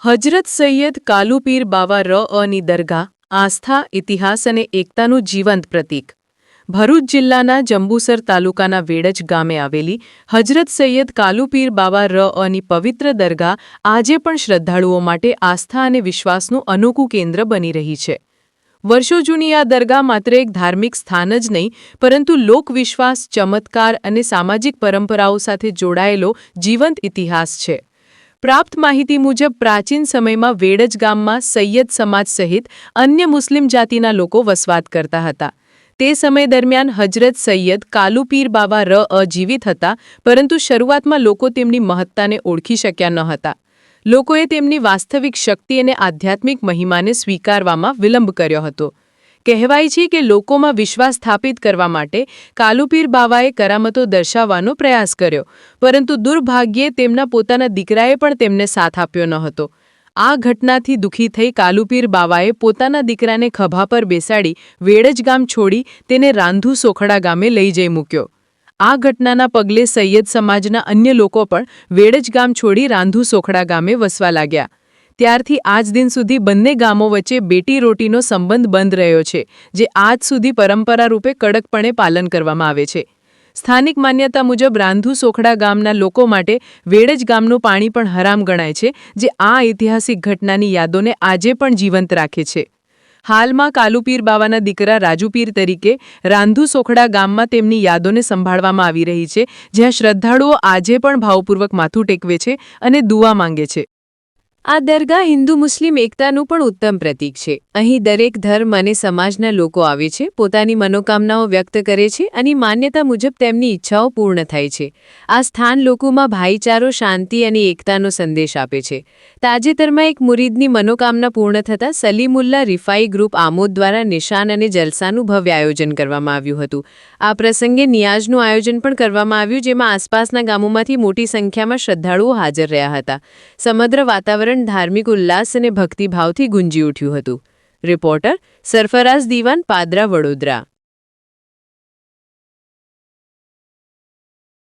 હજરત સૈયદ કાલુ પીર બાવા રઅની દરગાહ આસ્થા, ઇતિહાસ અને એકતાનું જીવંત પ્રતીક. ભરૂચ જિલ્લાના જંબુસર તાલુકાના વેડજ ગામે આવેલી હજરત સૈયદ કાલુ પીર બાવા રઅની પવિત્ર દરગાહ આજે પણ શ્રદ્ધાળુઓ માટે આસ્થા અને વિશ્વાસનું અનોખું કેન્દ્ર બની રહી છે. વર્ષો જૂની આ દરગાહ માત્ર એક ધાર્મિક સ્થાન જ નહીં, પરંતુ લોકવિશ્વાસ, ચમત્કાર અને સામાજિક પરંપરાઓ સાથે જોડાયેલો જીવંત ઇતિહાસ છે. પ્રાપ્ત માહિતી મુજબ પ્રાચીન સમયમાં વેડજ ગામમાં સૈયદ સમાજ સહિત અન્ય મુસ્લિમ જાતિના લોકો વસવાટ કરતા હતા. તે સમય દરમિયાન હજરત સૈયદ કાલુ પીર બાવા રઅ જીવિત હતા, પરંતુ શરૂઆતમાં લોકો તેમની મહત્તાને ઓળખી શક્યા ન હતા. લોકોએ તેમની વાસ્તવિક શક્તિ અને આધ્યાત્મિક મહિમાને સ્વીકારવામાં વિલંબ કર્યો હતો. કહેવાય છે કે લોકોમાં વિશ્વાસ સ્થાપિત કરવા માટે કાલુ પીર બાવાએ કરામતો દર્શાવવાનો પ્રયાસ કર્યો, પરંતુ દુર્ભાગ્યે તેમના પોતાના દીકરાએ પણ તેમને સાથ આપ્યો ન હતો. આ ઘટનાથી દુઃખી થઈ કાલુ પીર બાવાએ પોતાના દીકરાને ખભા પર બેસાડી વેડજ ગામ છોડી તેને રાંધુ સોખડા ગામે લઈ જઈ મૂક્યો. આ ઘટનાના પગલે સૈયદ સમાજના અન્ય લોકો પણ વેડજ ગામ છોડી રાંધુ સોખડા ગામે વસવા લાગ્યા. ત્યારથી આજ દિન સુધી બંને ગામો વચ્ચે બેટી રોટીનો સંબંધ બંધ રહ્યો છે, જે આજ સુધી પરંપરા રૂપે કડકપણે પાલન કરવામાં આવે છે. સ્થાનિક માન્યતા મુજબ રાંધુ સોખડા ગામના લોકો માટે વેડજ ગામનું પાણી પણ હરામ ગણાય છે, જે આ ઐતિહાસિક ઘટનાની યાદોને આજે પણ જીવંત રાખે છે. હાલમાં કાલુ પીર બાવાના દીકરા રાજુ પીર તરીકે રાંધુ સોખડા ગામમાં તેમની યાદોને સંભાળવામાં આવી રહી છે, જ્યાં શ્રદ્ધાળુઓ આજે પણ ભાવપૂર્વક માથું ટેકવે છે અને દુઆ માંગે છે. આ દરગાહ હિન્દુ મુસ્લિમ એકતાનું પણ ઉત્તમ પ્રતીક છે. અહીં દરેક ધર્મ અને સમાજના લોકો આવે છે, પોતાની મનોકામનાઓ વ્યક્ત કરે છે અને માન્યતા મુજબ તેમની ઈચ્છાઓ પૂર્ણ થાય છે. આ સ્થાન લોકોમાં ભાઈચારો, શાંતિ અને એકતાનો સંદેશ આપે છે. તાજેતરમાં એક મુરીદની મનોકામના પૂર્ણ થતાં સલીમુલ્લાહ રિફાઈ ગ્રુપ આમોદ દ્વારા નિશાન અને જલસાનું ભવ્ય આયોજન કરવામાં આવ્યું હતું. આ પ્રસંગે નિયાઝનું આયોજન પણ કરવામાં આવ્યું, જેમાં આસપાસના ગામોમાંથી મોટી સંખ્યામાં શ્રદ્ધાળુઓ હાજર રહ્યા હતા. સમગ્ર વાતાવરણ ધાર્મિક ઉલ્લાસ અને ભક્તિભાવથી ગુંજી ઉઠ્યું હતું. રિપોર્ટર સરફરાઝ દીવાન, પાદરા, વડોદરા.